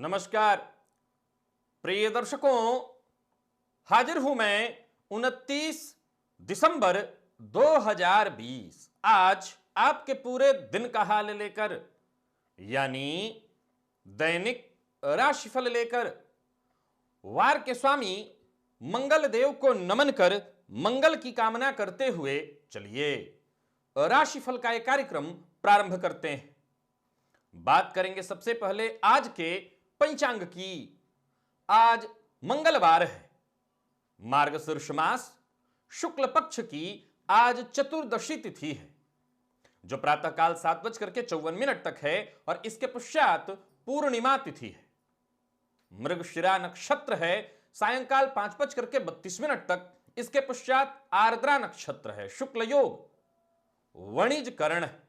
नमस्कार प्रिय दर्शकों, हाजिर हूं मैं 29 दिसंबर 2020 आज आपके पूरे दिन का हाल लेकर, यानी दैनिक राशिफल लेकर। वार के स्वामी मंगल देव को नमन कर मंगल की कामना करते हुए चलिए राशिफल का एक कार्यक्रम प्रारंभ करते हैं। बात करेंगे सबसे पहले आज के पंचांग की। आज मंगलवार है, मार्गशीर्ष मास शुक्ल पक्ष की आज चतुर्दशी तिथि है, जो प्रातःकाल 7:54 तक है और इसके पश्चात पूर्णिमा तिथि है। मृगशिरा नक्षत्र है, सायंकाल 5:32 तक, इसके पश्चात आर्द्रा नक्षत्र है। शुक्ल योग वणिज करण है।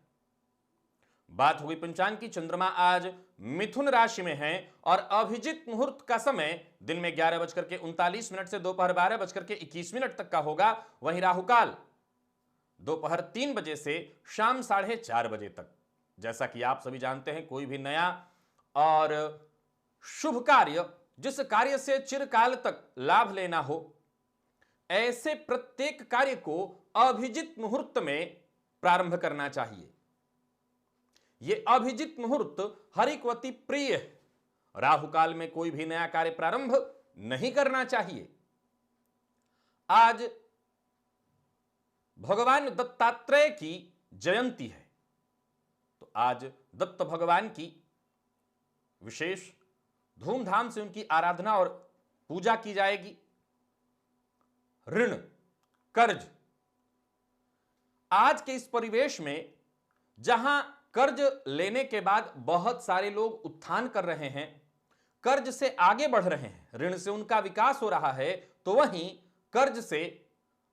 बात हुई पंचांग की। चंद्रमा आज मिथुन राशि में है और अभिजीत मुहूर्त का समय दिन में 11:39 से दोपहर 12:21 तक का होगा। वहीं राहुकाल दोपहर 3 बजे से शाम 4:30 बजे तक। जैसा कि आप सभी जानते हैं, कोई भी नया और शुभ कार्य, जिस कार्य से चिरकाल तक लाभ लेना हो, ऐसे प्रत्येक कार्य को अभिजीत मुहूर्त में प्रारंभ करना चाहिए। यह अभिजीत मुहूर्त हरिकवती प्रिय है। राहुकाल में कोई भी नया कार्य प्रारंभ नहीं करना चाहिए। आज भगवान दत्तात्रेय की जयंती है, तो आज दत्त भगवान की विशेष धूमधाम से उनकी आराधना और पूजा की जाएगी। ऋण, कर्ज, आज के इस परिवेश में जहां कर्ज लेने के बाद बहुत सारे लोग उत्थान कर रहे हैं, कर्ज से आगे बढ़ रहे हैं, ऋण से उनका विकास हो रहा है, तो वहीं कर्ज से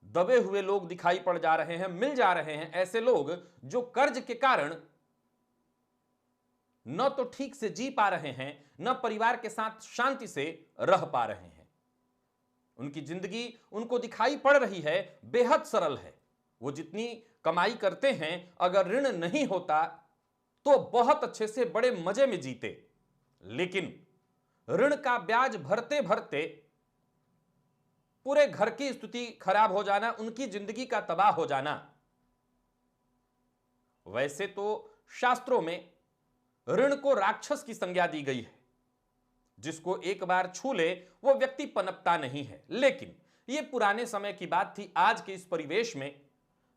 दबे हुए लोग दिखाई पड़ जा रहे हैं, मिल जा रहे हैं ऐसे लोग जो कर्ज के कारण न तो ठीक से जी पा रहे हैं, न परिवार के साथ शांति से रह पा रहे हैं। उनकी जिंदगी उनको दिखाई पड़ रही है बेहद सरल है। वो जितनी कमाई करते हैं, अगर ऋण नहीं होता तो बहुत अच्छे से बड़े मजे में जीते, लेकिन ऋण का ब्याज भरते भरते पूरे घर की स्थिति खराब हो जाना, उनकी जिंदगी का तबाह हो जाना। वैसे तो शास्त्रों में ऋण को राक्षस की संज्ञा दी गई है, जिसको एक बार छू ले वो व्यक्ति पनपता नहीं है। लेकिन यह पुराने समय की बात थी। आज के इस परिवेश में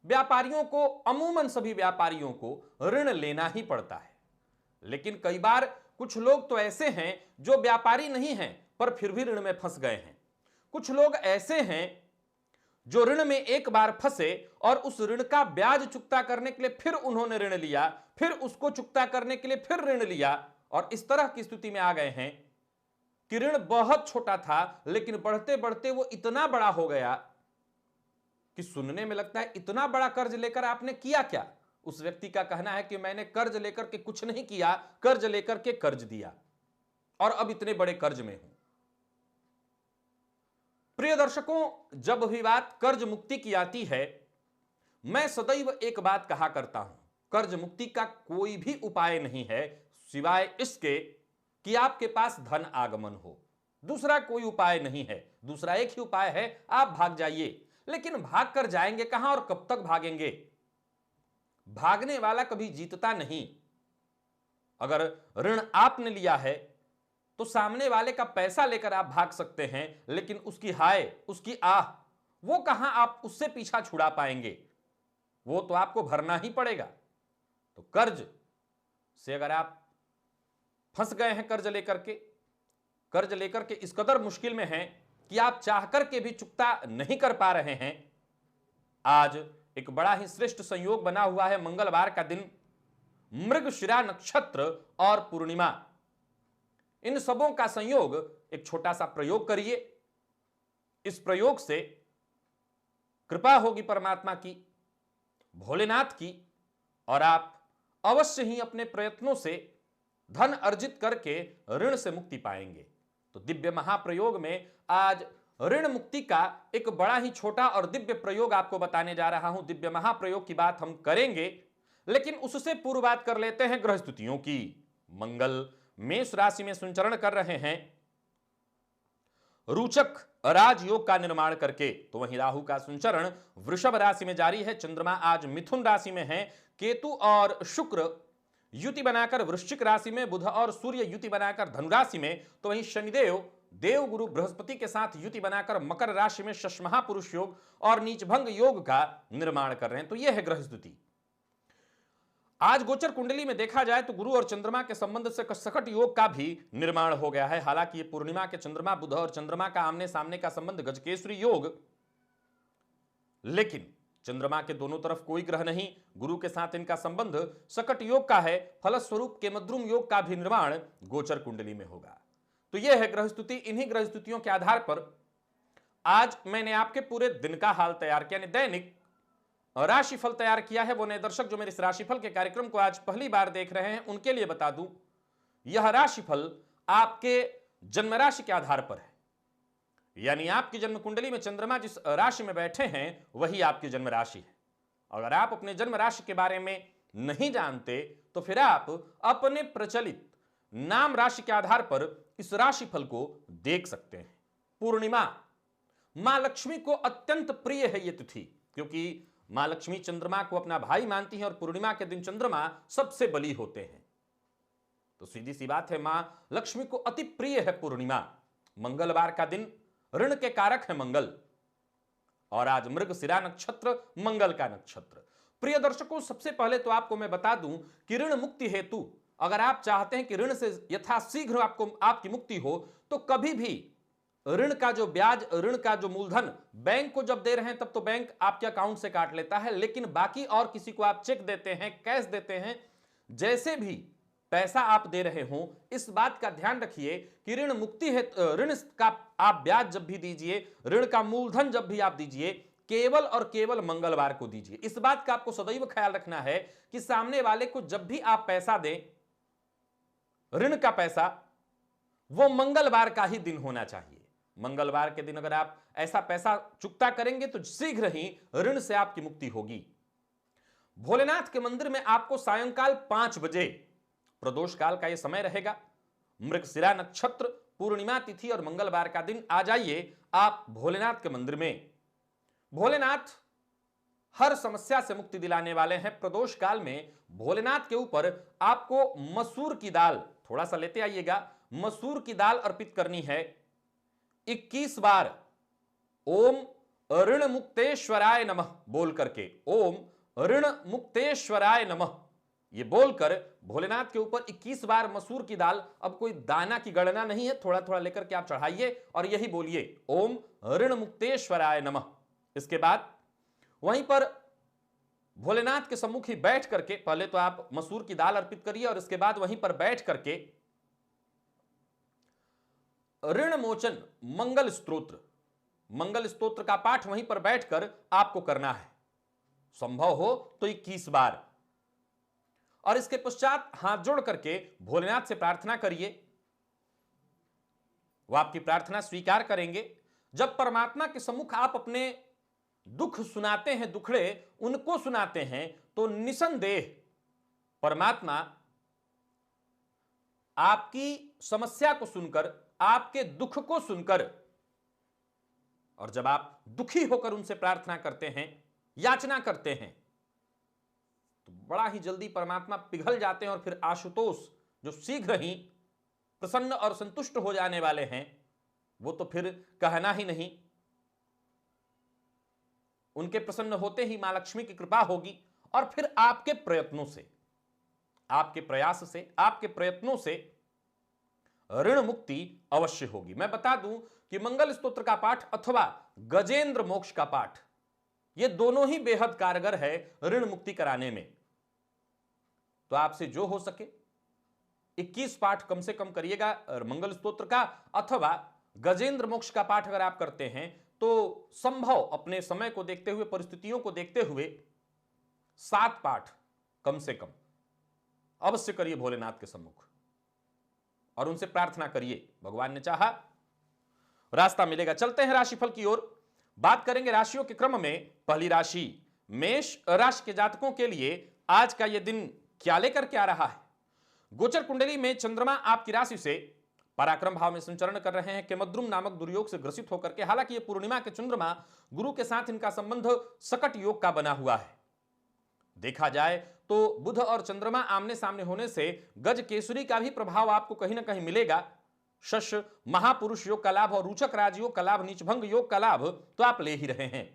व्यापारियों को, अमूमन सभी व्यापारियों को ऋण लेना ही पड़ता है। लेकिन कई बार कुछ लोग तो ऐसे हैं जो व्यापारी नहीं हैं पर फिर भी ऋण में फंस गए हैं। कुछ लोग ऐसे हैं जो ऋण में एक बार फंसे और उस ऋण का ब्याज चुकता करने के लिए फिर उन्होंने ऋण लिया, फिर उसको चुकता करने के लिए फिर ऋण लिया, और इस तरह की स्थिति में आ गए हैं कि ऋण बहुत छोटा था, लेकिन बढ़ते बढ़ते वो इतना बड़ा हो गया कि सुनने में लगता है इतना बड़ा कर्ज लेकर आपने किया क्या। उस व्यक्ति का कहना है कि मैंने कर्ज लेकर के कुछ नहीं किया, कर्ज लेकर के कर्ज दिया और अब इतने बड़े कर्ज में हूं। प्रिय दर्शकों, जब भी बात कर्ज मुक्ति की आती है, मैं सदैव एक बात कहा करता हूं, कर्ज मुक्ति का कोई भी उपाय नहीं है सिवाय इसके कि आपके पास धन आगमन हो। दूसरा कोई उपाय नहीं है। दूसरा एक ही उपाय है, आप भाग जाइए। लेकिन भाग कर जाएंगे कहां और कब तक भागेंगे? भागने वाला कभी जीतता नहीं। अगर ऋण आपने लिया है तो सामने वाले का पैसा लेकर आप भाग सकते हैं, लेकिन उसकी हाय, उसकी आह, वो कहां आप उससे पीछा छुड़ा पाएंगे? वो तो आपको भरना ही पड़ेगा। तो कर्ज से अगर आप फंस गए हैं, कर्ज लेकर के इस कदर मुश्किल में हैं कि आप चाह करके भी चुकता नहीं कर पा रहे हैं, आज एक बड़ा ही श्रेष्ठ संयोग बना हुआ है। मंगलवार का दिन, मृगशिरा नक्षत्र और पूर्णिमा, इन सबों का संयोग। एक छोटा सा प्रयोग करिए। इस प्रयोग से कृपा होगी परमात्मा की, भोलेनाथ की, और आप अवश्य ही अपने प्रयत्नों से धन अर्जित करके ऋण से मुक्ति पाएंगे। तो दिव्य महाप्रयोग में आज ऋण मुक्ति का एक बड़ा ही छोटा और दिव्य प्रयोग आपको बताने जा रहा हूं। दिव्य महाप्रयोग की बात हम करेंगे, लेकिन उससे पूर्व बात कर लेते हैं ग्रह स्थितियों की। मंगल मेष राशि में संचरण कर रहे हैं रोचक राजयोग का निर्माण करके, तो वहीं राहु का संचरण वृषभ राशि में जारी है। चंद्रमा आज मिथुन राशि में है। केतु और शुक्र युति बनाकर वृश्चिक राशि में, बुध और सूर्य युति बनाकर धनु राशि में, तो वहीं शनिदेव देवगुरु बृहस्पति के साथ युति बनाकर मकर राशि में शशमहापुरुष योग और नीचभंग योग का निर्माण कर रहे हैं। तो यह है ग्रह स्थिति। आज गोचर कुंडली में देखा जाए तो गुरु और चंद्रमा के संबंध से सकट योग का भी निर्माण हो गया है। हालांकि ये पूर्णिमा के चंद्रमा, बुध और चंद्रमा का आमने सामने का संबंध गजकेसरी योग, लेकिन चंद्रमा के दोनों तरफ कोई ग्रह नहीं, गुरु के साथ इनका संबंध सकट योग का है। फलस्वरूप के मद्रुम योग का भी निर्माण गोचर कुंडली में होगा। तो यह है ग्रह स्थिति। इन्हीं ग्रह स्थितियों के आधार पर आज मैंने आपके पूरे दिन का हाल तैयार किया, यानी दैनिक राशिफल तैयार किया है। वो नए दर्शक जो मेरे इस राशिफल के कार्यक्रम को आज पहली बार देख रहे हैं, उनके लिए बता दूं, यह राशिफल आपके जन्म राशि के आधार पर है। यानी आपकी जन्म कुंडली में चंद्रमा जिस राशि में बैठे हैं वही आपकी जन्म राशि है। अगर आप अपने जन्म राशि के बारे में नहीं जानते तो फिर आप अपने प्रचलित नाम राशि के आधार पर इस राशिफल को देख सकते हैं। पूर्णिमा मां लक्ष्मी को अत्यंत प्रिय है ये तिथि, क्योंकि मां लक्ष्मी चंद्रमा को अपना भाई मानती है और पूर्णिमा के दिन चंद्रमा सबसे बली होते हैं। तो सीधी सी बात है, मां लक्ष्मी को अति प्रिय है पूर्णिमा। मंगलवार का दिन ऋण के कारक है मंगल, और आज मृगशिरा नक्षत्र मंगल का नक्षत्र। प्रिय दर्शकों, सबसे पहले तो आपको मैं बता दूं कि ऋण मुक्ति हेतु अगर आप चाहते हैं कि ऋण से यथाशीघ्र आपकी मुक्ति हो, तो कभी भी ऋण का जो ब्याज, ऋण का जो मूलधन बैंक को जब दे रहे हैं तब तो बैंक आपके अकाउंट से काट लेता है, लेकिन बाकी और किसी को आप चेक देते हैं, कैश देते हैं, जैसे भी पैसा आप दे रहे हो, इस बात का ध्यान रखिए कि ऋण मुक्ति है, ऋण का आप ब्याज जब भी दीजिए, ऋण का मूलधन जब भी आप दीजिए, केवल और केवल मंगलवार को दीजिए। इस बात का आपको सदैव ख्याल रखना है कि सामने वाले को जब भी आप पैसा दें, ऋण का पैसा, वो मंगलवार का ही दिन होना चाहिए। मंगलवार के दिन अगर आप ऐसा पैसा चुकता करेंगे तो शीघ्र ही ऋण से आपकी मुक्ति होगी। भोलेनाथ के मंदिर में आपको सायंकाल 5 बजे प्रदोष काल का यह समय रहेगा। मृगशिरा नक्षत्र, पूर्णिमा तिथि और मंगलवार का दिन आ जाइए आप भोलेनाथ के मंदिर में। भोलेनाथ हर समस्या से मुक्ति दिलाने वाले हैं। प्रदोष काल में भोलेनाथ के ऊपर आपको मसूर की दाल थोड़ा सा लेते आइएगा। मसूर की दाल अर्पित करनी है। 21 बार ओम ऋण मुक्तेश्वराय नमः बोल करके, ओम ऋण मुक्तेश्वराय नमः ये बोलकर भोलेनाथ के ऊपर 21 बार मसूर की दाल, अब कोई दाना की गणना नहीं है, थोड़ा थोड़ा लेकर के आप चढ़ाइए और यही बोलिए ओम ऋण मुक्तेश्वराय नमः। इसके बाद वहीं पर भोलेनाथ के सम्मुख ही बैठ करके पहले तो आप मसूर की दाल अर्पित करिए और इसके बाद वहीं पर बैठ करके ऋण मोचन मंगल स्तोत्र का पाठ वहीं पर बैठकर आपको करना है, संभव हो तो 21 बार। और इसके पश्चात हाथ जोड़ करके भोलेनाथ से प्रार्थना करिए, वो आपकी प्रार्थना स्वीकार करेंगे। जब परमात्मा के सम्मुख आप अपने दुख सुनाते हैं, दुखड़े उनको सुनाते हैं, तो निसंदेह परमात्मा आपकी समस्या को सुनकर, आपके दुख को सुनकर, और जब आप दुखी होकर उनसे प्रार्थना करते हैं, याचना करते हैं, तो बड़ा ही जल्दी परमात्मा पिघल जाते हैं और फिर आशुतोष जो शीघ्र ही प्रसन्न और संतुष्ट हो जाने वाले हैं, वो तो फिर कहना ही नहीं। उनके प्रसन्न होते ही मां लक्ष्मी की कृपा होगी और फिर आपके प्रयत्नों से, आपके प्रयास से, आपके प्रयत्नों से ऋण मुक्ति अवश्य होगी। मैं बता दूं कि मंगल स्तोत्र का पाठ अथवा गजेंद्र मोक्ष का पाठ, ये दोनों ही बेहद कारगर है ऋण मुक्ति कराने में। तो आपसे जो हो सके 21 पाठ कम से कम करिएगा मंगल स्तोत्र का, अथवा गजेंद्र मोक्ष का पाठ अगर आप करते हैं तो संभव अपने समय को देखते हुए, परिस्थितियों को देखते हुए 7 पाठ कम से कम अवश्य करिए भोलेनाथ के सम्मुख और उनसे प्रार्थना करिए। भगवान ने चाहा रास्ता मिलेगा। चलते हैं राशिफल की ओर। बात करेंगे राशियों के क्रम में। पहली राशि मेष राशि के जातकों के लिए आज का यह दिन क्या लेकर के आ रहा है। गोचर कुंडली में चंद्रमा आपकी राशि से पराक्रम भाव में संचरण कर रहे हैं, केमद्रुम नामक दुर्योग से ग्रसित होकर के। हालांकि ये पूर्णिमा के चंद्रमा गुरु के साथ इनका संबंध सकट योग का बना हुआ है। देखा जाए तो बुध और चंद्रमा आमने सामने होने से गज केसरी का भी प्रभाव आपको कहीं ना कहीं मिलेगा। शश महापुरुष योग का लाभ और रूचक राजयोग का लाभ, नीचभंग योग का लाभ तो आप ले ही रहे हैं।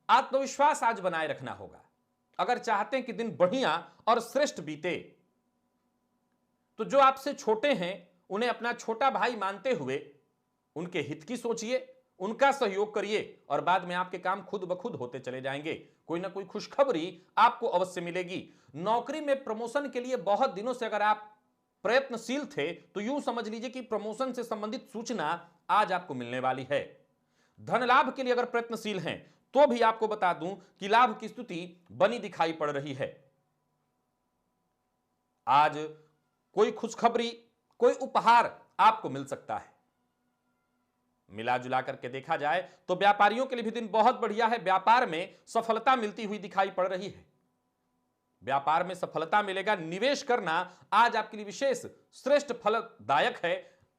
आत्मविश्वास आज बनाए रखना होगा। अगर चाहते हैं कि दिन बढ़िया और श्रेष्ठ बीते तो जो आपसे छोटे हैं उन्हें अपना छोटा भाई मानते हुए उनके हित की सोचिए, उनका सहयोग करिए और बाद में आपके काम खुद ब खुद होते चले जाएंगे। कोई ना कोई खुशखबरी आपको अवश्य मिलेगी। नौकरी में प्रमोशन के लिए बहुत दिनों से अगर आप प्रयत्नशील थे तो यूं समझ लीजिए कि प्रमोशन से संबंधित सूचना आज आपको मिलने वाली है। धन लाभ के लिए अगर प्रयत्नशील हैं तो भी आपको बता दूं कि लाभ की स्थिति बनी दिखाई पड़ रही है। आज कोई खुशखबरी, कोई उपहार आपको मिल सकता है। मिला जुला करके देखा जाए तो व्यापारियों के लिए भी दिन बहुत बढ़िया है। व्यापार में सफलता मिलती हुई दिखाई पड़ रही है। व्यापार में सफलता मिलेगा। निवेश करना आज आपके लिए विशेष श्रेष्ठ फलदायक है।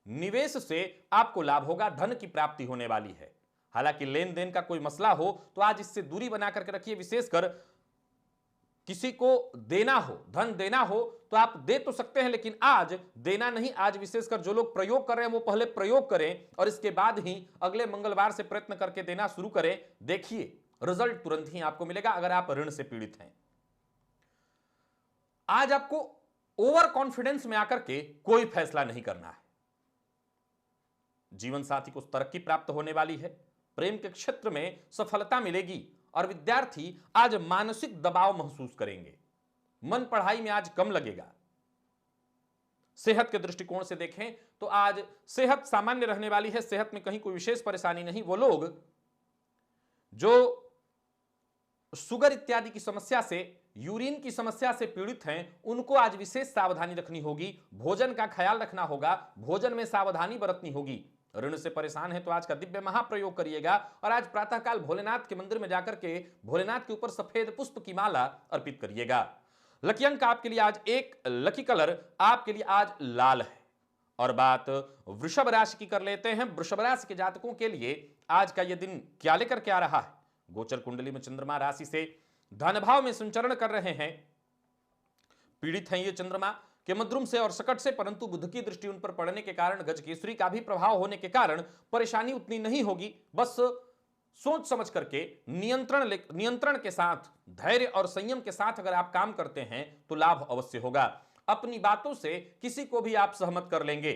निवेश से आपको लाभ होगा, धन की प्राप्ति होने वाली है। हालांकि लेन देन का कोई मसला हो तो आज इससे दूरी बना करके रखिए। विशेषकर किसी को देना हो, धन देना हो तो आप दे तो सकते हैं लेकिन आज देना नहीं। आज विशेषकर जो लोग प्रयोग कर रहे हैं वो पहले प्रयोग करें और इसके बाद ही अगले मंगलवार से प्रयत्न करके देना शुरू करें। देखिए रिजल्ट तुरंत ही आपको मिलेगा अगर आप ऋण से पीड़ित हैं। आज आपको ओवर कॉन्फिडेंस में आकर के कोई फैसला नहीं करना है। जीवन साथी को तरक्की प्राप्त होने वाली है। प्रेम के क्षेत्र में सफलता मिलेगी और विद्यार्थी आज मानसिक दबाव महसूस करेंगे। मन पढ़ाई में आज कम लगेगा। सेहत के दृष्टिकोण से देखें तो आज सेहत सामान्य रहने वाली है। सेहत में कहीं कोई विशेष परेशानी नहीं। वो लोग जो शुगर इत्यादि की समस्या से, यूरिन की समस्या से पीड़ित हैं उनको आज विशेष सावधानी रखनी होगी। भोजन का ख्याल रखना होगा, भोजन में सावधानी बरतनी होगी। ऋण से परेशान है तो आज का दिव्य महाप्रयोग करिएगा और आज प्रातःकाल भोलेनाथ के मंदिर में जाकर के भोलेनाथ के ऊपर सफेद पुष्प की माला अर्पित करिएगा। लकी अंक आपके लिए आज एक, लकी कलर आपके लिए आज लाल है। और बात वृषभ राशि की कर लेते हैं। वृषभ राशि के जातकों के लिए आज का यह दिन क्या लेकर के आ रहा है। गोचर कुंडली में चंद्रमा राशि से धन भाव में संचरण कर रहे हैं। पीड़ित हैं ये चंद्रमा केमद्रुम से और सकट से, परंतु बुध की दृष्टि उन पर पड़ने के कारण, गजकेसरी का भी प्रभाव होने के कारण परेशानी उतनी नहीं होगी। बस सोच समझ करके नियंत्रण के साथ, धैर्य और संयम के साथ अगर आप काम करते हैं तो लाभ अवश्य होगा। अपनी बातों से किसी को भी आप सहमत कर लेंगे।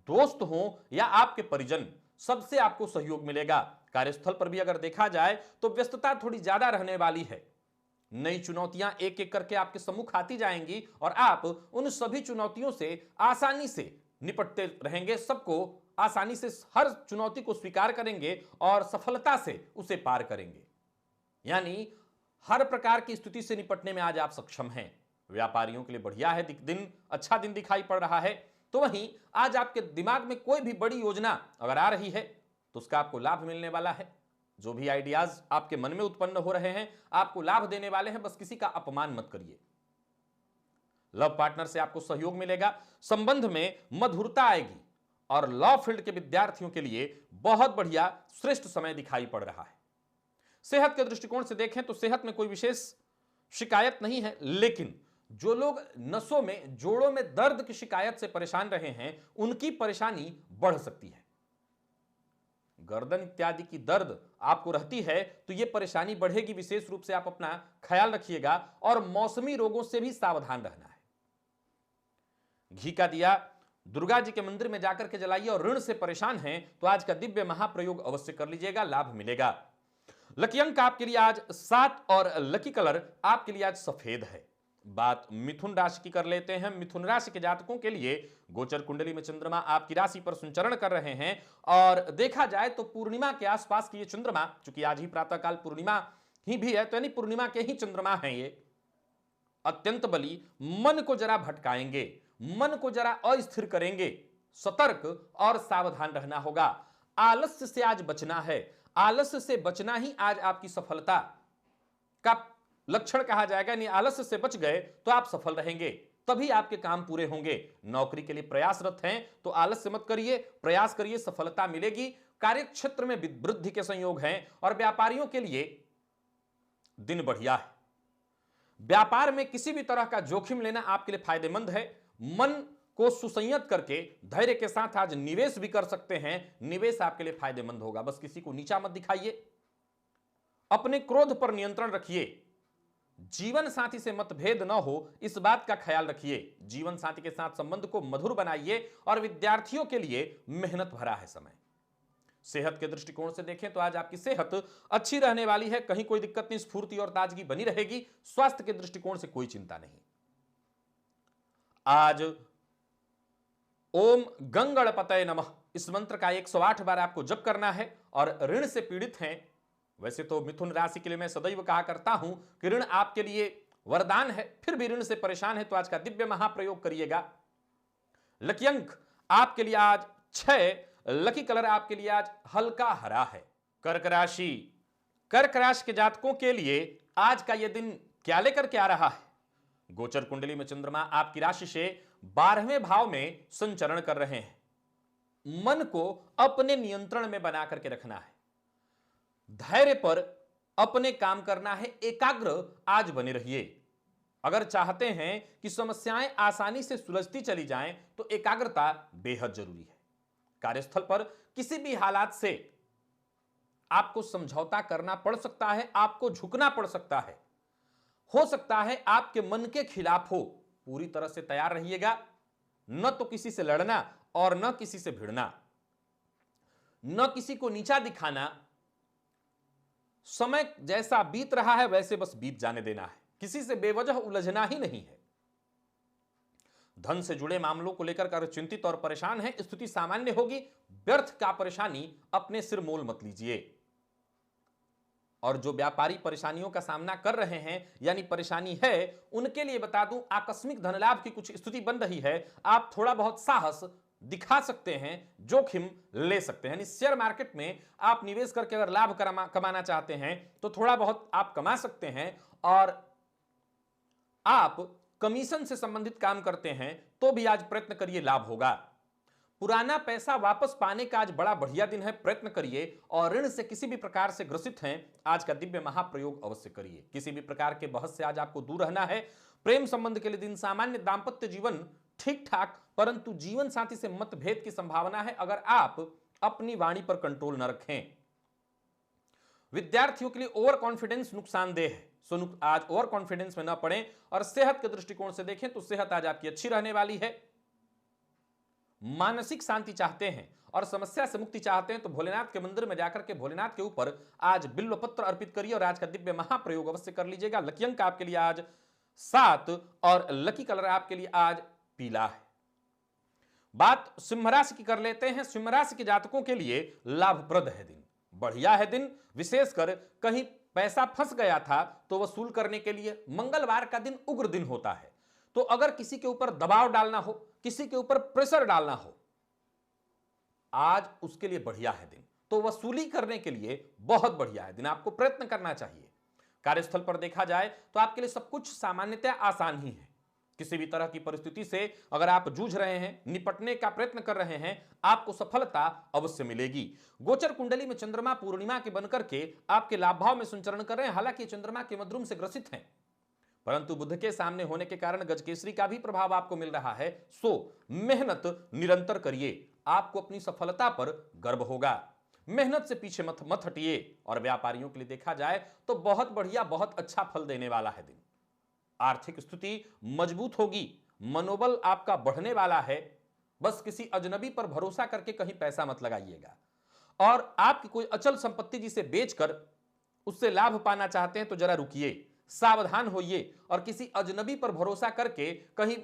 दोस्त हो या आपके परिजन, सबसे आपको सहयोग मिलेगा। कार्यस्थल पर भी अगर देखा जाए तो व्यस्तता थोड़ी ज्यादा रहने वाली है। नई चुनौतियां एक एक करके आपके सम्मुख आती जाएंगी और आप उन सभी चुनौतियों से आसानी से निपटते रहेंगे। सबको आसानी से हर चुनौती को स्वीकार करेंगे और सफलता से उसे पार करेंगे। यानी हर प्रकार की स्थिति से निपटने में आज आप सक्षम हैं। व्यापारियों के लिए बढ़िया है, दिन अच्छा दिन दिखाई पड़ रहा है। तो वहीं आज आपके दिमाग में कोई भी बड़ी योजना अगर आ रही है तो उसका आपको लाभ मिलने वाला है। जो भी आइडियाज आपके मन में उत्पन्न हो रहे हैं आपको लाभ देने वाले हैं। बस किसी का अपमान मत करिए। लव पार्टनर से आपको सहयोग मिलेगा। संबंध में मधुरता आएगी और लॉ फील्ड के विद्यार्थियों के लिए बहुत बढ़िया श्रेष्ठ समय दिखाई पड़ रहा है। सेहत के दृष्टिकोण से देखें तो सेहत में कोई विशेष शिकायत नहीं है, लेकिन जो लोग नसों में, जोड़ों में दर्द की शिकायत से परेशान रहे हैं उनकी परेशानी बढ़ सकती है। गर्दन इत्यादि की दर्द आपको रहती है तो यह परेशानी बढ़ेगी। विशेष रूप से आप अपना ख्याल रखिएगा और मौसमी रोगों से भी सावधान रहना है। घी का दिया दुर्गा जी के मंदिर में जाकर के जलाइए और ऋण से परेशान हैं तो आज का दिव्य महाप्रयोग अवश्य कर लीजिएगा, लाभ मिलेगा। लकी अंक आपके लिए आज 7 और लकी कलर आपके लिए आज सफेद है। बात मिथुन राशि की कर लेते हैं। मिथुन राशि के जातकों के लिए गोचर कुंडली में चंद्रमा आपकी राशि पर संचरण कर रहे हैं और देखा जाए तो पूर्णिमा के आसपास की ये चंद्रमा, चूंकि आज ही प्रातःकाल पूर्णिमा ही भी है तो यानी पूर्णिमा के ही चंद्रमा हैं ये, अत्यंत बली, मन को जरा भटकाएंगे, मन को जरा अस्थिर करेंगे। सतर्क और सावधान रहना होगा। आलस्य से आज बचना है। आलस्य से बचना ही आज आपकी सफलता का लक्षण कहा जाएगा। यानी आलस्य से बच गए तो आप सफल रहेंगे। तभी आपके काम पूरे होंगे। नौकरी के लिए प्रयासरत हैं तो आलस्य मत करिए, प्रयास करिए, सफलता मिलेगी। कार्य क्षेत्र में वृद्धि के संयोग हैं और व्यापारियों के लिए दिन बढ़िया है। व्यापार में किसी भी तरह का जोखिम लेना आपके लिए फायदेमंद है। मन को सुसंयत करके धैर्य के साथ आज निवेश भी कर सकते हैं। निवेश आपके लिए फायदेमंद होगा। बस किसी को नीचा मत दिखाइए, अपने क्रोध पर नियंत्रण रखिए, जीवन साथी से मतभेद न हो इस बात का ख्याल रखिए। जीवन साथी के साथ संबंध को मधुर बनाइए और विद्यार्थियों के लिए मेहनत भरा है समय। सेहत के दृष्टिकोण से देखें तो आज आपकी सेहत अच्छी रहने वाली है, कहीं कोई दिक्कत नहीं, स्फूर्ति और ताजगी बनी रहेगी। स्वास्थ्य के दृष्टिकोण से कोई चिंता नहीं। आज ओम गंगणपतये नमः इस मंत्र का 108 बार आपको जप करना है। और ऋण से पीड़ित हैं, वैसे तो मिथुन राशि के लिए मैं सदैव कहा करता हूं कि ऋण आपके लिए वरदान है, फिर भी ऋण से परेशान है तो आज का दिव्य महाप्रयोग करिएगा। लकी अंक आपके लिए आज 6, लकी कलर आपके लिए आज हल्का हरा है। कर्क राशि, कर्क राशि के जातकों के लिए आज का यह दिन क्या लेकर के आ रहा है? गोचर कुंडली में चंद्रमा आपकी राशि से 12वें भाव में संचरण कर रहे हैं। मन को अपने नियंत्रण में बना करके रखना है, धैर्य पर अपने काम करना है, एकाग्र आज बने रहिए। अगर चाहते हैं कि समस्याएं आसानी से सुलझती चली जाएं तो एकाग्रता बेहद जरूरी है। कार्यस्थल पर किसी भी हालात से आपको समझौता करना पड़ सकता है, आपको झुकना पड़ सकता है, हो सकता है आपके मन के खिलाफ हो। पूरी तरह से तैयार रहिएगा, न तो किसी से लड़ना और न किसी से भिड़ना, न किसी को नीचा दिखाना। समय जैसा बीत रहा है वैसे बस बीत जाने देना है, किसी से बेवजह उलझना ही नहीं है। धन से जुड़े मामलों को लेकर कर चिंतित और परेशान है, स्थिति सामान्य होगी। व्यर्थ का परेशानी अपने सिर मोल मत लीजिए। और जो व्यापारी परेशानियों का सामना कर रहे हैं यानी परेशानी है, उनके लिए बता दूं आकस्मिक धन लाभ की कुछ स्थिति बन रही है। आप थोड़ा बहुत साहस दिखा सकते हैं, जोखिम ले सकते हैं। यानी शेयर मार्केट में आप निवेश करके अगर लाभ कमाना चाहते हैं तो थोड़ा बहुत आप कमा सकते हैं। और आप कमीशन से संबंधित काम करते हैं तो भी आज प्रयत्न करिए, लाभ होगा। पुराना पैसा वापस पाने का आज बड़ा बढ़िया दिन है, प्रयत्न करिए। और ऋण से किसी भी प्रकार से ग्रसित हैं, आज का दिव्य महाप्रयोग अवश्य करिए। किसी भी प्रकार के बहस से आज आपको दूर रहना है। प्रेम संबंध के लिए दिन सामान्य, दांपत्य जीवन ठीक ठाक, परंतु जीवन साथी से मतभेद की संभावना है अगर आप अपनी वाणी पर कंट्रोल न रखें। विद्यार्थियों के लिए ओवर कॉन्फिडेंस नुकसानदेह है, सो आज ओवर कॉन्फिडेंस में न पड़े। और सेहत के दृष्टिकोण से देखें तो सेहत आज आपकी अच्छी रहने वाली है। मानसिक शांति चाहते हैं और समस्या से मुक्ति चाहते हैं तो भोलेनाथ के मंदिर में जाकर के भोलेनाथ के ऊपर आज बिल्व पत्र अर्पित करिए और आज का दिव्य महाप्रयोग अवश्य कर लीजिएगा। लकी अंक आपके लिए आज 7 और लकी कलर आपके लिए आज पीला है। बात सिंह राशि की कर लेते हैं। सिंह राशि के जातकों के लिए लाभप्रद है दिन, बढ़िया है दिन। विशेषकर कहीं पैसा फंस गया था तो वसूल करने के लिए मंगलवार का दिन उग्र दिन होता है। तो अगर किसी के ऊपर दबाव डालना हो, किसी के ऊपर प्रेशर डालना हो, आज उसके लिए बढ़िया है दिन। तो वसूली करने के लिए बहुत बढ़िया है दिन, आपको प्रयत्न करना चाहिए। कार्यस्थल पर देखा जाए तो आपके लिए सब कुछ सामान्यतः आसान ही है। किसी भी तरह की परिस्थिति से अगर आप जूझ रहे हैं, निपटने का प्रयत्न कर रहे हैं, आपको सफलता अवश्य मिलेगी। गोचर कुंडली में चंद्रमा पूर्णिमा के बनकर के आपके लाभ भाव में संचरण कर रहे हैं। हालांकि चंद्रमा के मद्रुम से ग्रसित हैं, परंतु बुध के सामने होने के कारण गजकेसरी का भी प्रभाव आपको मिल रहा है। सो मेहनत निरंतर करिए, आपको अपनी सफलता पर गर्व होगा। मेहनत से पीछे मत हटिए। और व्यापारियों के लिए देखा जाए तो बहुत बढ़िया, बहुत अच्छा फल देने वाला है दिन। आर्थिक स्थिति मजबूत होगी, मनोबल आपका बढ़ने वाला है। बस किसी अजनबी पर भरोसा करके कहीं पैसा मत लगाइएगा। और आपकी कोई अचल संपत्ति जिसे बेचकर उससे लाभ पाना चाहते हैं तो जरा रुकिए, सावधान होइए। और किसी अजनबी पर भरोसा करके कहीं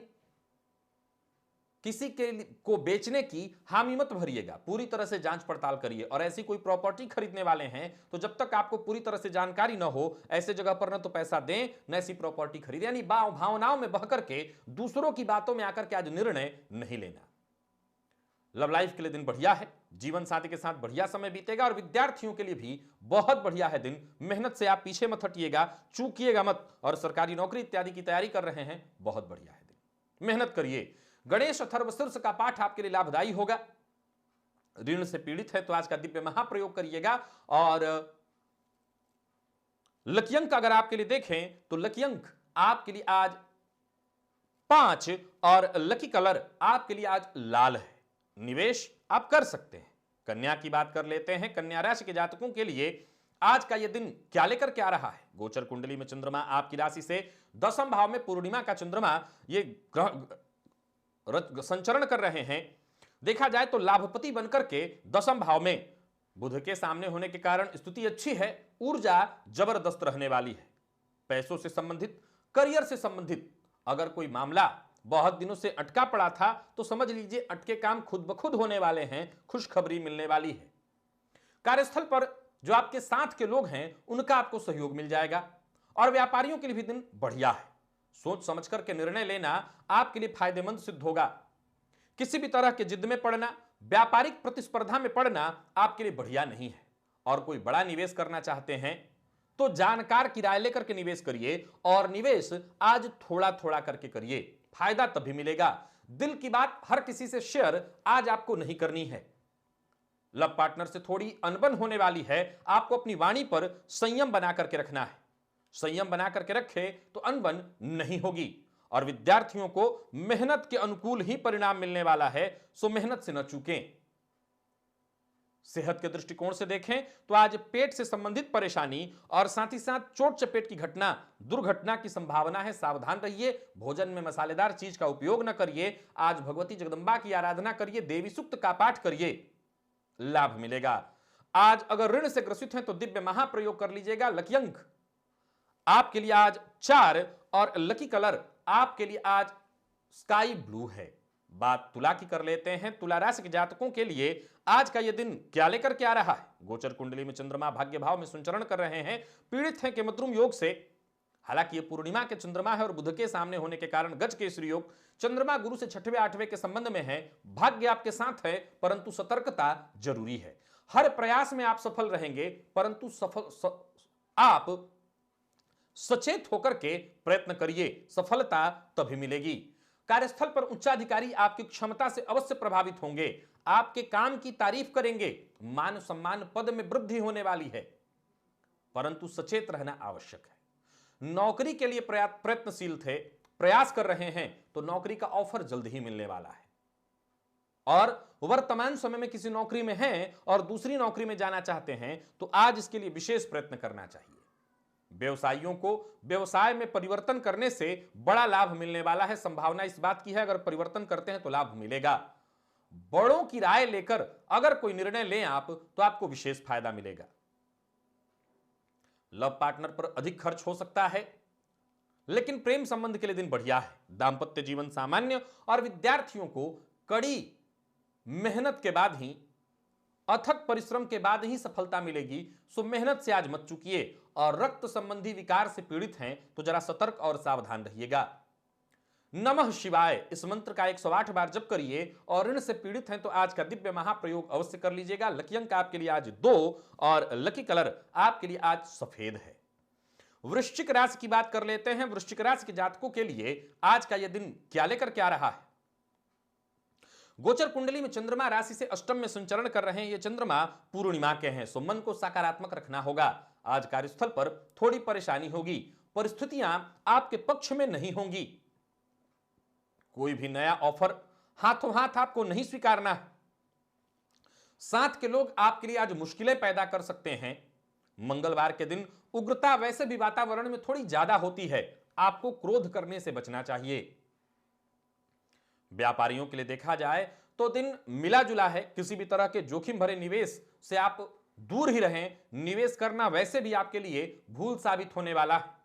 किसी के को बेचने की हामी मत भरिएगा। पूरी तरह से जांच पड़ताल करिए। और ऐसी कोई प्रॉपर्टी खरीदने वाले हैं तो जब तक आपको पूरी तरह से जानकारी न हो, ऐसे जगह पर न तो पैसा दें न ऐसी प्रॉपर्टी खरीदें। यानी भावनाओं में बह करके, दूसरों की बातों में आकर के आज निर्णय नहीं लेना। लव लाइफ के लिए दिन बढ़िया है, जीवन साथी के साथ बढ़िया समय बीतेगा। और विद्यार्थियों के लिए भी बहुत बढ़िया है दिन। मेहनत से आप पीछे मत हटिएगा, चूकिएगा मत। और सरकारी नौकरी इत्यादि की तैयारी कर रहे हैं, बहुत बढ़िया है दिन। मेहनत करिए। गणेश अथर्वशीर्ष का पाठ आपके लिए लाभदायी होगा। ऋण से पीड़ित है तो आज का दिव्य महाप्रयोग करिएगा। और लकी अंक अगर आपके लिए देखें तो लकी अंक आपके लिए आज 5 और लकी कलर आपके लिए आज लाल है। निवेश आप कर सकते हैं। कन्या की बात कर लेते हैं। कन्या राशि के जातकों के लिए आज का यह दिन क्या लेकर के आ रहा है? गोचर कुंडली में चंद्रमा आपकी राशि से 10वें भाव में पूर्णिमा का चंद्रमा ये ग्रह संचरण कर रहे हैं। देखा जाए तो लाभपति बनकर के 10वें भाव में बुध के सामने होने के कारण स्थिति अच्छी है, ऊर्जा जबरदस्त रहने वाली है। पैसों से संबंधित, करियर से संबंधित अगर कोई मामला बहुत दिनों से अटका पड़ा था तो समझ लीजिए अटके काम खुद ब खुद होने वाले हैं, खुशखबरी मिलने वाली है। कार्यस्थल पर जो आपके साथ के लोग हैं उनका आपको सहयोग मिल जाएगा। और व्यापारियों के लिए भी दिन बढ़िया है। सोच समझ करके निर्णय लेना आपके लिए फायदेमंद सिद्ध होगा। किसी भी तरह के जिद में पड़ना, व्यापारिक प्रतिस्पर्धा में पड़ना आपके लिए बढ़िया नहीं है। और कोई बड़ा निवेश करना चाहते हैं तो जानकार की राय लेकर के निवेश करिए। और निवेश आज थोड़ा थोड़ा करके करिए, फायदा तभी मिलेगा। दिल की बात हर किसी से शेयर आज आपको नहीं करनी है। लव पार्टनर से थोड़ी अनबन होने वाली है। आपको अपनी वाणी पर संयम बना करके रखना है। संयम बना करके रखे तो अनबन नहीं होगी। और विद्यार्थियों को मेहनत के अनुकूल ही परिणाम मिलने वाला है, सो मेहनत से न चूकें। सेहत के दृष्टिकोण से देखें तो आज पेट से संबंधित परेशानी और साथ ही साथ चोट चपेट की घटना, दुर्घटना की संभावना है। सावधान रहिए। भोजन में मसालेदार चीज का उपयोग न करिए। आज भगवती जगदंबा की आराधना करिए, देवी सूक्त का पाठ करिए, लाभ मिलेगा। आज अगर ऋण से ग्रसित हैं तो दिव्य महाप्रयोग कर लीजिएगा। लकी अंक आपके लिए आज 4 और लकी कलर आपके लिए आज स्काई ब्लू है। बात तुला की कर लेते हैं। तुला राशि के जातकों के लिए आज का यह दिन क्या लेकर के आ रहा है? गोचर कुंडली में चंद्रमा भाग्य भाव में संचरण कर रहे हैं। पीड़ित हैं केमद्रुम योग से। हालांकि यह पूर्णिमा के चंद्रमा है और बुध के सामने होने के कारण गज केसरी योग। चंद्रमा गुरु से 6वें 8वें के संबंध में है। भाग्य आपके साथ है परंतु सतर्कता जरूरी है। हर प्रयास में आप सफल रहेंगे परंतु आप सचेत होकर के प्रयत्न करिए, सफलता तभी मिलेगी। कार्यस्थल पर उच्चाधिकारी आपकी क्षमता से अवश्य प्रभावित होंगे। आपके काम की तारीफ करेंगे। मान सम्मान पद में वृद्धि होने वाली है परंतु सचेत रहना आवश्यक है। नौकरी के लिए प्रयत्नशील थे, प्रयास कर रहे हैं तो नौकरी का ऑफर जल्द ही मिलने वाला है। और वर्तमान समय में किसी नौकरी में हैं और दूसरी नौकरी में जाना चाहते हैं तो आज इसके लिए विशेष प्रयत्न करना चाहिए। व्यवसायियों को व्यवसाय में परिवर्तन करने से बड़ा लाभ मिलने वाला है। संभावना इस बात की है अगर परिवर्तन करते हैं तो लाभ मिलेगा। बड़ों की राय लेकर अगर कोई निर्णय लें आप तो आपको विशेष फायदा मिलेगा। लव पार्टनर पर अधिक खर्च हो सकता है लेकिन प्रेम संबंध के लिए दिन बढ़िया है। दांपत्य जीवन सामान्य और विद्यार्थियों को कड़ी मेहनत के बाद ही, अथक परिश्रम के बाद ही सफलता मिलेगी। सो मेहनत से आज मत चूकिए। और रक्त संबंधी विकार से पीड़ित हैं तो जरा सतर्क और सावधान रहिएगा। नमः शिवाय इस मंत्र का 108 बार जप करिए। और ऋण से पीड़ित हैं तो आज का दिव्य महाप्रयोग अवश्य कर लीजिएगा। लकी अंक आपके लिए आज 2 और लकी कलर आपके लिए आज सफेद है। वृश्चिक राशि की बात कर लेते हैं। वृश्चिक राशि के जातकों के लिए आज का यह दिन क्या लेकर के आ रहा है? गोचर कुंडली में चंद्रमा राशि से अष्टम में संचरण कर रहे हैं। ये चंद्रमा पूर्णिमा के हैं, सो मन को सकारात्मक रखना होगा। आज कार्यस्थल पर थोड़ी परेशानी होगी, परिस्थितियां आपके पक्ष में नहीं होंगी। कोई भी नया ऑफर हाथों हाथ आपको नहीं स्वीकारना है। साथ के लोग आपके लिए आज मुश्किलें पैदा कर सकते हैं। मंगलवार के दिन उग्रता वैसे भी वातावरण में थोड़ी ज्यादा होती है, आपको क्रोध करने से बचना चाहिए। व्यापारियों के लिए देखा जाए तो दिन मिला जुला है। किसी भी तरह के जोखिम भरे निवेश से आप दूर ही रहें। निवेश करना वैसे भी आपके लिए भूल साबित होने वाला है।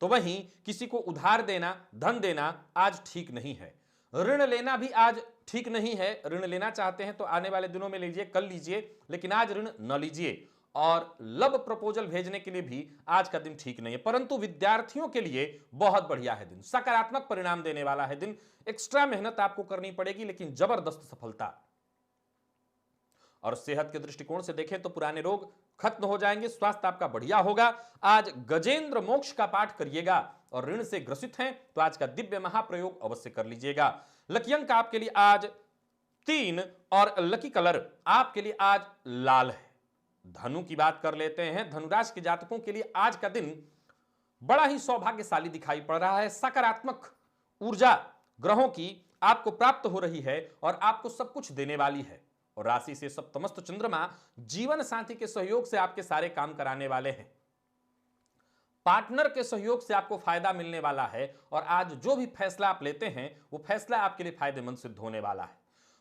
तो वहीं किसी को उधार देना, धन देना आज ठीक नहीं है। ऋण लेना भी आज ठीक नहीं है। ऋण लेना चाहते हैं तो आने वाले दिनों में लीजिए, कल लीजिए, लेकिन आज ऋण न लीजिए। और लव प्रपोजल भेजने के लिए भी आज का दिन ठीक नहीं है। परंतु विद्यार्थियों के लिए बहुत बढ़िया है दिन, सकारात्मक परिणाम देने वाला है दिन। एक्स्ट्रा मेहनत आपको करनी पड़ेगी लेकिन जबरदस्त सफलता। और सेहत के दृष्टिकोण से देखें तो पुराने रोग खत्म हो जाएंगे, स्वास्थ्य आपका बढ़िया होगा। आज गजेंद्र मोक्ष का पाठ करिएगा और ऋण से ग्रसित हैं तो आज का दिव्य महाप्रयोग अवश्य कर लीजिएगा। लकी अंक आपके लिए आज 3 और लकी कलर आपके लिए आज लाल है। धनु की बात कर लेते हैं। धनुराशि के जातकों के लिए आज का दिन बड़ा ही सौभाग्यशाली दिखाई पड़ रहा है। सकारात्मक ऊर्जा ग्रहों की आपको प्राप्त हो रही है और आपको सब कुछ देने वाली है। और राशि से सप्तमस्त चंद्रमा जीवन साथी के सहयोग से आपके सारे काम कराने वाले हैं। पार्टनर के सहयोग से आपको फायदा मिलने वाला है और आज जो भी फैसला आप लेते हैं वो फैसला आपके लिए फायदेमंद सिद्ध होने वाला है।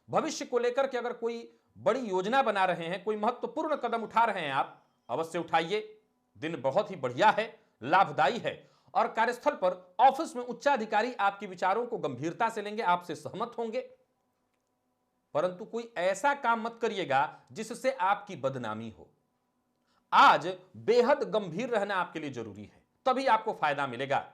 भविष्य को लेकर के अगर कोई बड़ी योजना बना रहे हैं, कोई महत्वपूर्ण कदम उठा रहे हैं, आप अवश्य उठाइए। दिन बहुत ही बढ़िया है, लाभदायी है और कार्यस्थल पर ऑफिस में उच्चाधिकारी आपके विचारों को गंभीरता से लेंगे, आपसे सहमत होंगे। परंतु कोई ऐसा काम मत करिएगा जिससे आपकी बदनामी हो। आज बेहद गंभीर रहना आपके लिए जरूरी है, तभी आपको फायदा मिलेगा।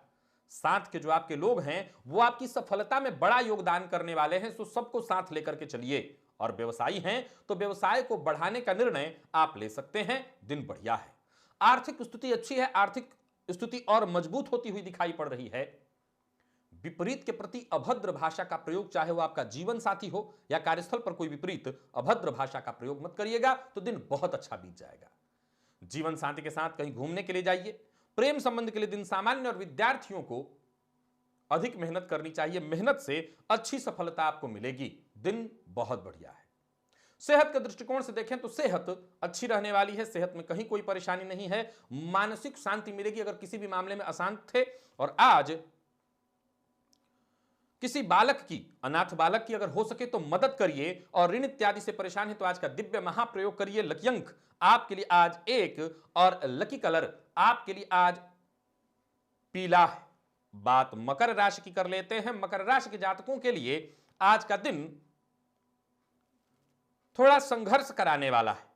साथ के जो आपके लोग हैं वो आपकी सफलता में बड़ा योगदान करने वाले हैं, तो सबको साथ लेकर के चलिए। और व्यवसायी हैं तो व्यवसाय को बढ़ाने का निर्णय आप ले सकते हैं। दिन बढ़िया है, आर्थिक स्थिति अच्छी है, आर्थिक स्थिति और मजबूत होती हुई दिखाई पड़ रही है। विपरीत के प्रति अभद्र भाषा का प्रयोग, चाहे वो आपका जीवन साथी हो या कार्यस्थल पर कोई विपरीत अभद्र भाषा का प्रयोग मत करिएगा, तो दिन बहुत अच्छा बीत जाएगा। जीवन साथी के साथ कहीं घूमने के लिए जाइए। प्रेम संबंध के लिए दिन सामान्य और विद्यार्थियों को अधिक मेहनत करनी चाहिए। मेहनत से अच्छी सफलता आपको मिलेगी। दिन बहुत बढ़िया है। सेहत के दृष्टिकोण से देखें तो सेहत अच्छी रहने वाली है। सेहत में कहीं कोई परेशानी नहीं है। मानसिक शांति मिलेगी अगर किसी भी मामले में अशांत थे। और आज किसी बालक की, अनाथ बालक की अगर हो सके तो मदद करिए। और ऋण इत्यादि से परेशान है तो आज का दिव्य महाप्रयोग करिए। लकी अंक आपके लिए आज 1 और लकी कलर आपके लिए आज पीला है। बात मकर राशि की कर लेते हैं। मकर राशि के जातकों के लिए आज का दिन थोड़ा संघर्ष कराने वाला है।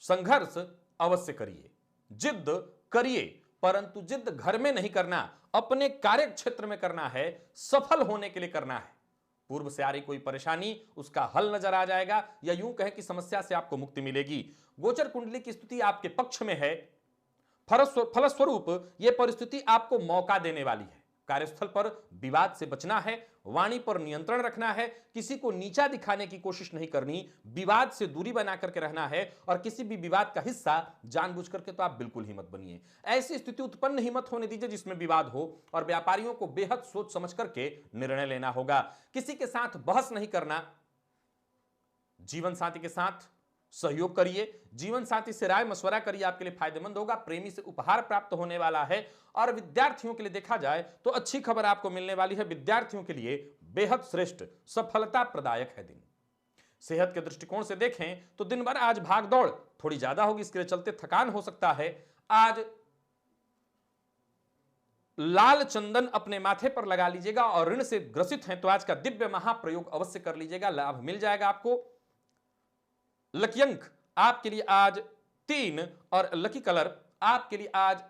संघर्ष अवश्य करिए, जिद करिए, परंतु जिद घर में नहीं करना, अपने कार्य क्षेत्र में करना है, सफल होने के लिए करना है। पूर्व से आ रही कोई परेशानी, उसका हल नजर आ जाएगा, या यूं कहें कि समस्या से आपको मुक्ति मिलेगी। गोचर कुंडली की स्थिति आपके पक्ष में है। फलस्वरूप यह परिस्थिति आपको मौका देने वाली है। कार्यस्थल पर विवाद से बचना है, वाणी पर नियंत्रण रखना है, किसी को नीचा दिखाने की कोशिश नहीं करनी, विवाद से दूरी बना करके रहना है। और किसी भी विवाद का हिस्सा जानबूझ करके तो आप बिल्कुल ही मत बनिए। ऐसी स्थिति उत्पन्न ही मत होने दीजिए जिसमें विवाद हो। और व्यापारियों को बेहद सोच समझ करके निर्णय लेना होगा। किसी के साथ बहस नहीं करना। जीवन साथी के साथ सहयोग करिए। जीवन साथी से राय मशवरा करिए, आपके लिए फायदेमंद होगा। प्रेमी से उपहार प्राप्त होने वाला है। और विद्यार्थियों के लिए देखा जाए तो अच्छी खबर आपको मिलने वाली है। विद्यार्थियों के लिए बेहद श्रेष्ठ, सफलता प्रदायक है दिन। सेहत के दृष्टिकोण से देखें तो दिन भर आज भागदौड़ थोड़ी ज्यादा होगी, इसके चलते थकान हो सकता है। आज लाल चंदन अपने माथे पर लगा लीजिएगा। और ऋण से ग्रसित हैं तो आज का दिव्य महाप्रयोग अवश्य कर लीजिएगा, लाभ मिल जाएगा आपको। लकी अंक आपके लिए आज 3 और लकी कलर आपके लिए आज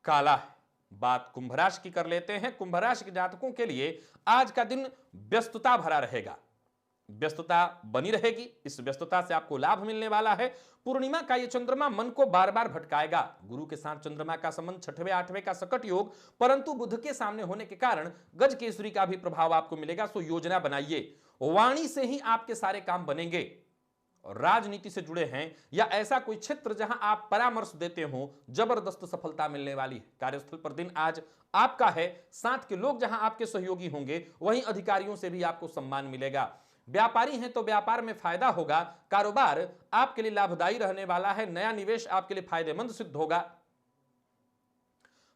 काला है। बात कुंभ राशि की कर लेते हैं। कुंभ राशि के जातकों के लिए आज का दिन व्यस्तता भरा रहेगा। व्यस्तता बनी रहेगी, इस व्यस्तता से आपको लाभ मिलने वाला है। पूर्णिमा का यह चंद्रमा मन को बार बार भटकाएगा। गुरु के साथ चंद्रमा का संबंध 6वें 8वें का सकट योग, परंतु बुध के सामने होने के कारण गज केसरी का भी प्रभाव आपको मिलेगा। सो योजना बनाइए, वाणी से ही आपके सारे काम बनेंगे। राजनीति से जुड़े हैं या ऐसा कोई क्षेत्र जहां आप परामर्श देते हो, जबरदस्त सफलता मिलने वाली है। कार्यस्थल पर दिन आज आपका है। साथ के लोग जहां आपके सहयोगी होंगे, वहीं अधिकारियों से भी आपको सम्मान मिलेगा। व्यापारी हैं तो व्यापार में फायदा होगा। कारोबार आपके लिए लाभदायी रहने वाला है। नया निवेश आपके लिए फायदेमंद सिद्ध होगा।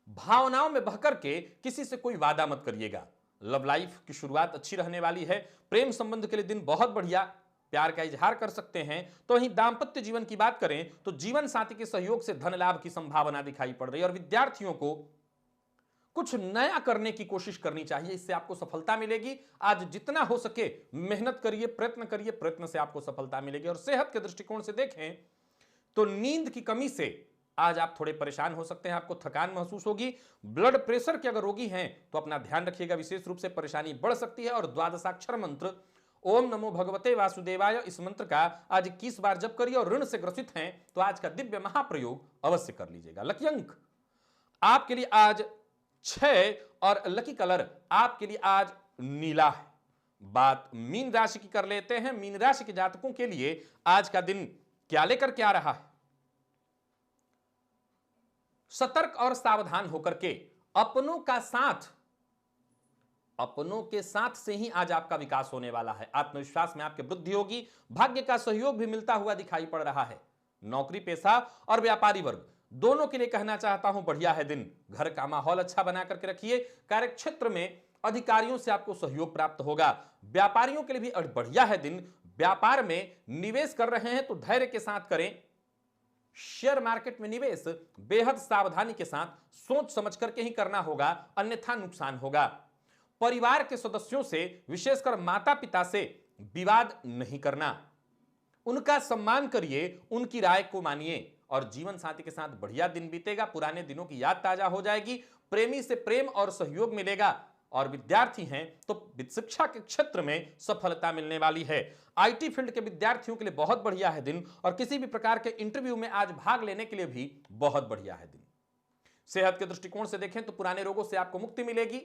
भावनाओं में बहकर के किसी से कोई वादा मत करिएगा। लव लाइफ की शुरुआत अच्छी रहने वाली है। प्रेम संबंध के लिए दिन बहुत बढ़िया, प्यार का इजहार कर सकते हैं। तो वहीं दांपत्य जीवन की बात करें तो जीवन साथी के सहयोग से धन लाभ की संभावना दिखाई पड़ रही है। और विद्यार्थियों को कुछ नया करने की कोशिश करनी चाहिए, इससे आपको सफलता मिलेगी। आज जितना हो सके मेहनत करिए, प्रयत्न करिए, प्रयत्न से आपको सफलता मिलेगी। और सेहत के दृष्टिकोण से देखें तो नींद की कमी से आज आप थोड़े परेशान हो सकते हैं, आपको थकान महसूस होगी। ब्लड प्रेशर के अगर रोगी हैं तो अपना ध्यान रखिएगा, विशेष रूप से परेशानी बढ़ सकती है। और द्वादशाक्षर मंत्र ओम नमो भगवते वासुदेवाय, इस मंत्र का आज 21 बार जप करिए। और ऋण से ग्रसित हैं तो आज का दिव्य महाप्रयोग अवश्य कर लीजिएगा। लकी अंक आपके लिए आज 6 और लकी कलर आपके लिए आज नीला है। बात मीन राशि की कर लेते हैं। मीन राशि के जातकों के लिए आज का दिन क्या लेकर के आ रहा है? सतर्क और सावधान होकर के अपनों के साथ से ही आज आपका विकास होने वाला है। आत्मविश्वास में आपकी वृद्धि होगी। भाग्य का सहयोग भी मिलता हुआ दिखाई पड़ रहा है। नौकरी पेशा और व्यापारी वर्ग दोनों के लिए कहना चाहता हूं बढ़िया है दिन। घर का माहौल अच्छा बना करके रखिए। कार्यक्षेत्र में अधिकारियों से आपको सहयोग प्राप्त होगा। व्यापारियों के लिए भी बढ़िया है दिन। व्यापार में निवेश कर रहे हैं तो धैर्य के साथ करें। शेयर मार्केट में निवेश बेहद सावधानी के साथ सोच समझ करके ही करना होगा, अन्यथा नुकसान होगा। परिवार के सदस्यों से विशेषकर माता पिता से विवाद नहीं करना। उनका सम्मान करिए, उनकी राय को मानिए और जीवन साथी के साथ बढ़िया दिन बीतेगा। पुराने दिनों की याद ताजा हो जाएगी। प्रेमी से प्रेम और सहयोग मिलेगा और विद्यार्थी हैं तो शिक्षा के क्षेत्र में सफलता मिलने वाली है। आईटी फील्ड के विद्यार्थियों के लिए बहुत बढ़िया है दिन और किसी भी प्रकार के इंटरव्यू में आज भाग लेने के लिए भी बहुत बढ़िया है दिन। सेहत के दृष्टिकोण से देखें तो पुराने रोगों से आपको मुक्ति मिलेगी।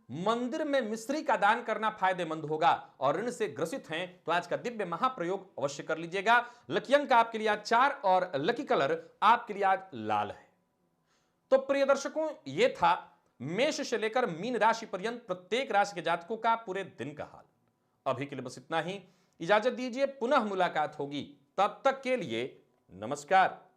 मंदिर में मिश्री का दान करना फायदेमंद होगा और ऋण से ग्रसित हैं तो आज का दिव्य महाप्रयोग अवश्य कर लीजिएगा। लकी अंक आपके लिए आज 4 और लकी कलर आपके लिए आज लाल है। तो प्रिय दर्शकों, यह था मेष से लेकर मीन राशि पर्यंत प्रत्येक राशि के जातकों का पूरे दिन का हाल। अभी के लिए बस इतना ही। इजाजत दीजिए, पुनः मुलाकात होगी। तब तक के लिए नमस्कार।